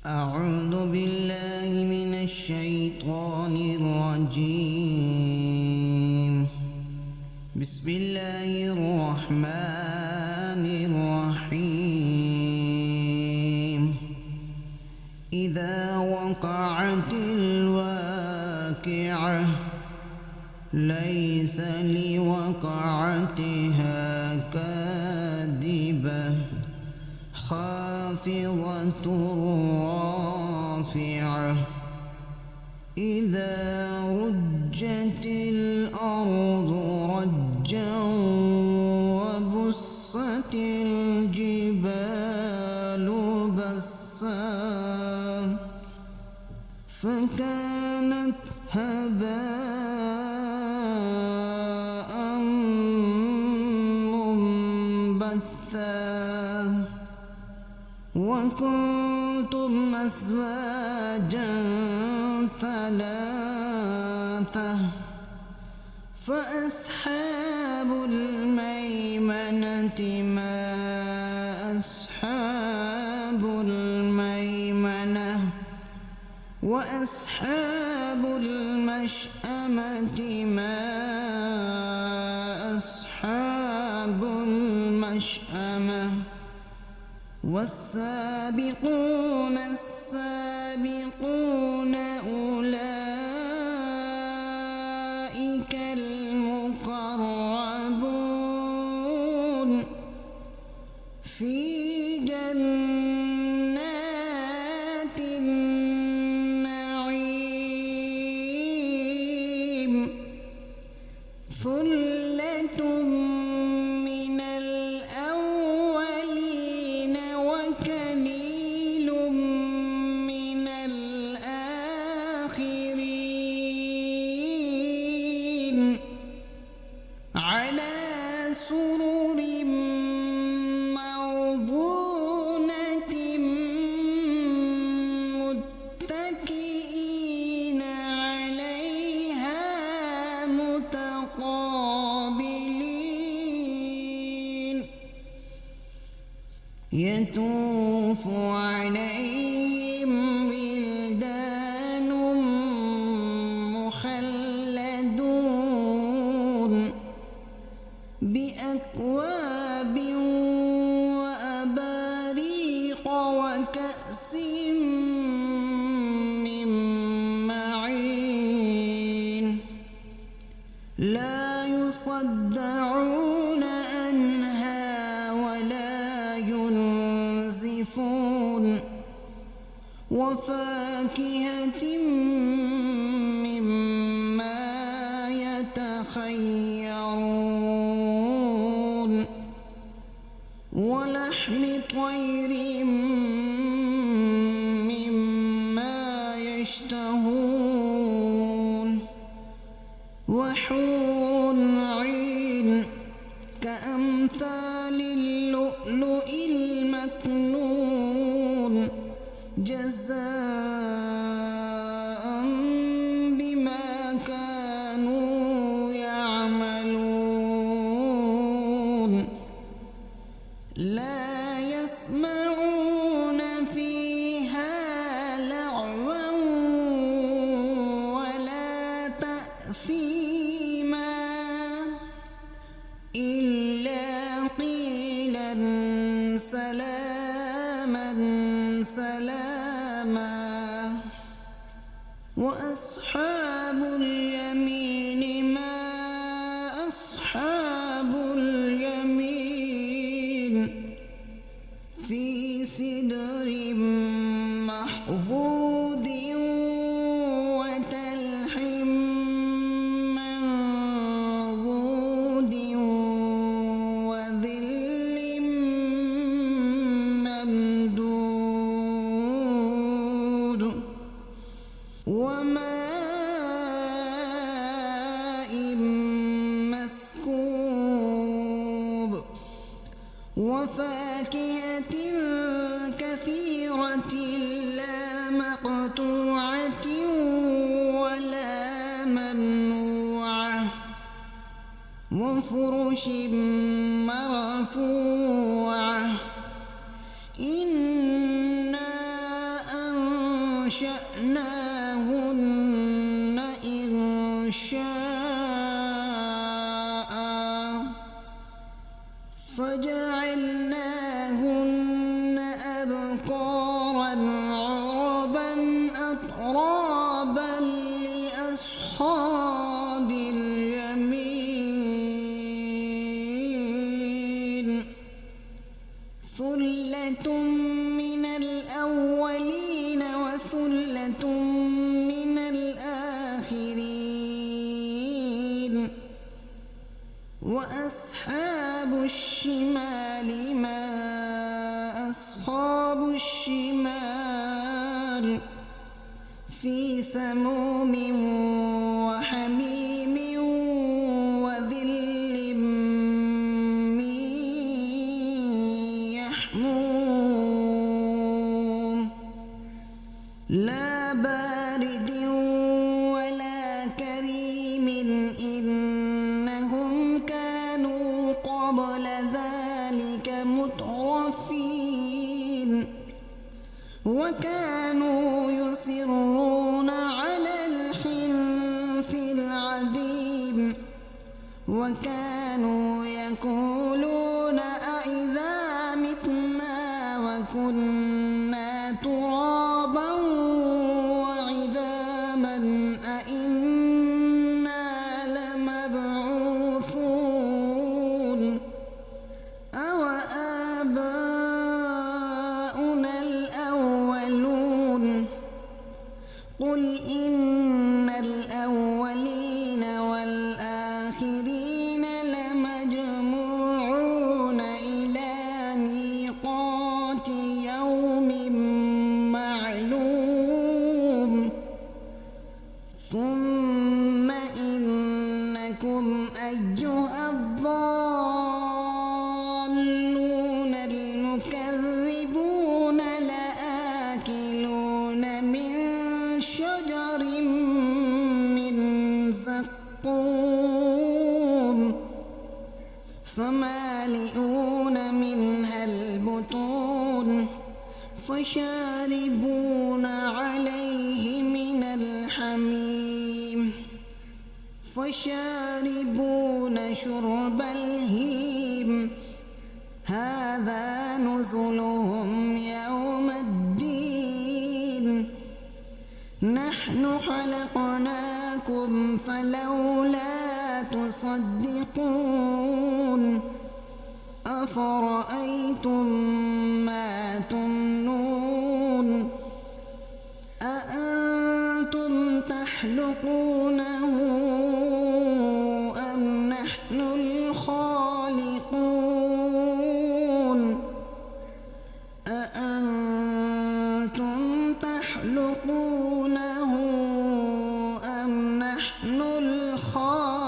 أعوذ بالله من الشيطان الرجيم. بسم الله الرحمن الرحيم. إذا وقعت الواقعة ليس لوقعتها كاذبة خافضة رافعة إذا رجت الأرض رجا وبست الجبال بسا فكانت هباء منبثا وكنتم أزواجا ثلاثة فأصحاب الميمنة ما أصحاب الميمنة وأصحاب المشأمة ما أصحاب المشأمة والسابقون السابقون أولئك المقربون في جنات النعيم ثلة من الأولين وقليل من الآخرين على سرر موضونة متكئين عليها متقابلين يطوف عليهم ولدان مخلدون بأكواب وأباريق وكأس من معين لا يصدعون عنها ولا ينزفون وفاكهة مما يتخيرون ولحم طير مما يشتهون وحور عين كأمثال اللؤلؤ المكنون جزاء بما كانوا يعملون لا يسمعون فيها لغوا ولا تأثيما إلا قيلا سلاما سلاما وأصحاب اليمين ما أصحاب اليمين في سدر محفوظ وتلح منضود وظل ممدود وماء مسكوب وفاكهة كثيرة لا مقطوعة ولا ممنوعة وفرش مرفوعة إنا أنشأناهن إنشاء فجعلناهن أبكارا عربا أترابا لأصحاب اليمين ثلة من الأولين وثلة من الآخرين وأصحاب الشمال ما أصحاب الشمال في سموم وحميم وظل من يحموم لا بارد ولا كريم إنهم كانوا قبل ذلك مترفين وكانوا يصرون على الحنث العظيم وكانوا يقولون أإذا متنا وكنا ترابا وعظاما أإنا لمبعوثون أو آباؤنا الأولون قل إن الأولين والآخرين لمجموعون إلى ميقات يوم معلوم ثم إنكم أيها الضالون المكذبون لآكلون من شجر من زقوم فمالئون منها البطون فشاربون عليه من الحميم فشاربون شرب الهيم هذا نزلهم يوم الدين نحن خلقناكم فلولا تصدقون أفرأيتم ما تمنون أأنتم تخلقونه أم نحن الخالقون أأنتم تخلقونه أم نحن الخالقون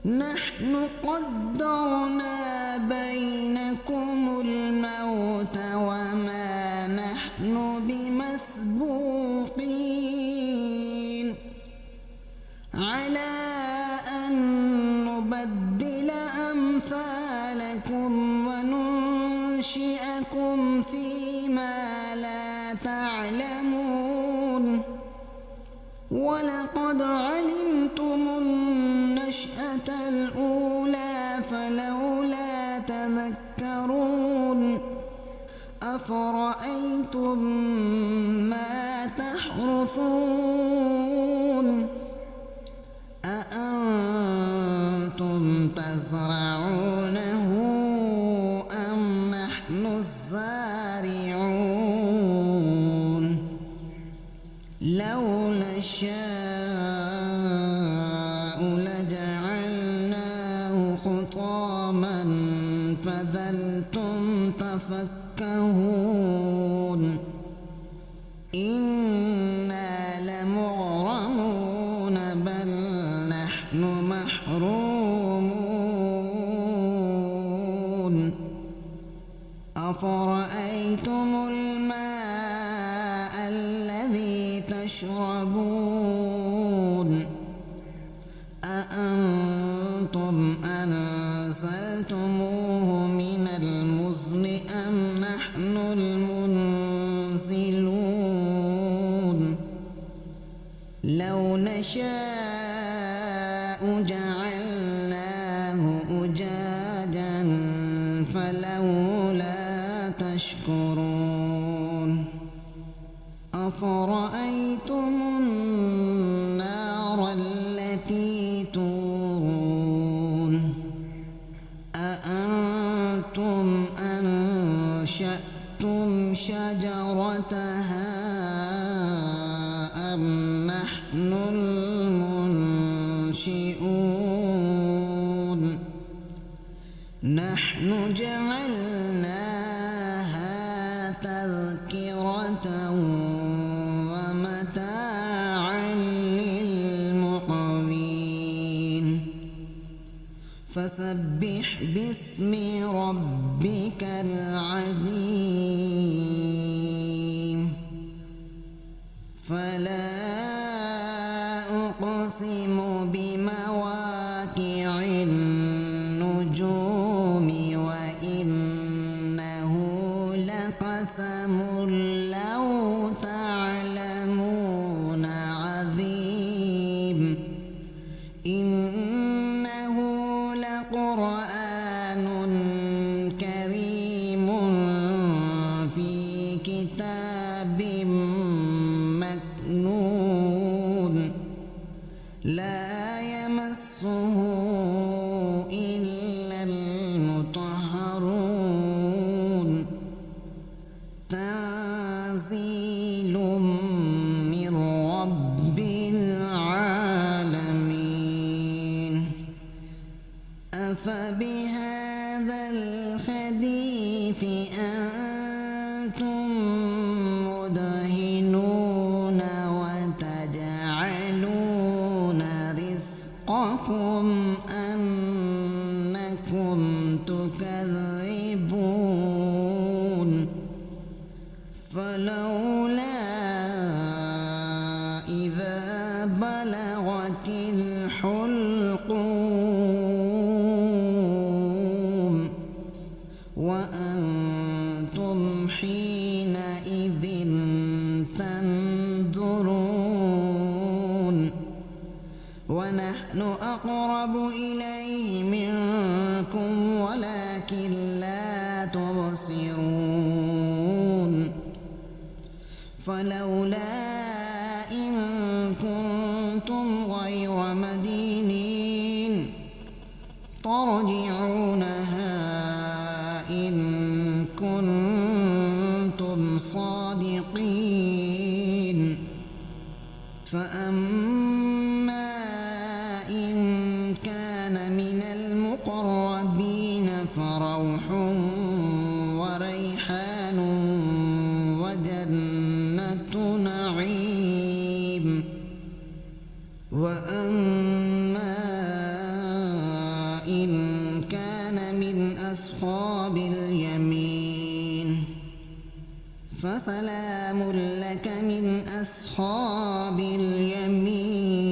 نحن قدرنا بينكم الموت وما نحن بمسبوقين على أن نبدل أمثالكم وننشئكم فيما لا تعلمون ولقد علمتم النشأة الأولى فلولا تذكرون أفرأيتم ما تحرثون أأنتم تزرعونه أم نحن الزارعون لو نشاء لجعلناه حطاما فظلتم تفكهون إنا لمغرمون بل نحن محرومون أفرأيتم الماء الذي تشربون أأنتم أنزلتموه من المزن أم نحن المنزلون نشاء جعلناه أجاجا فلولا تشكرون أفرأيتم النار التي تورون أأنتم أنشأتم شجرتها أم نحن المنشئون نحن جعلناها تذكرة ومتاعا للمقوين فسبح باسم ربك العظيم فلا أقسم بمواقع النجوم وإنه لقسم لو تعلمون عظيم إنه لقرآن كريم في كتاب مكنون لا يمسه إلا المطهرون تنزيل من رب العالمين أفبهذا الحديث أنتم مدهنون وتجعلون رزقكم أنكم تكذبون فلولا إذا بلغت الحلقوم وأنتم حينئذ تنظرون ونحن أقرب إليه منكم ولكن لا تبصرون فلولا إن كنتم غير مدينين ترجعونها إن كنتم صادقين فأما إن كان من المقربين فروح وريحان وجنة نعيم وأما إن كان من أصحاب اليمين فسلام لك من أصحاب اليمين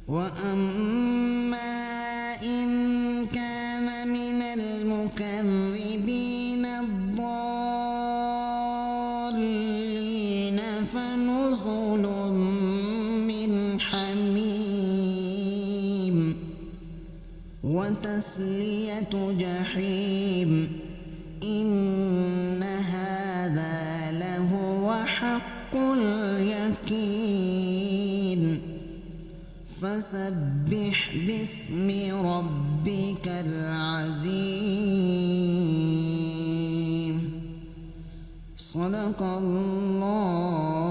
وأما إن كان من المكذبين الضالين فنزل من حميم وتسلية جحيم إن هذا لهو حق اليقين فسبح باسم ربك العظيم صدق الله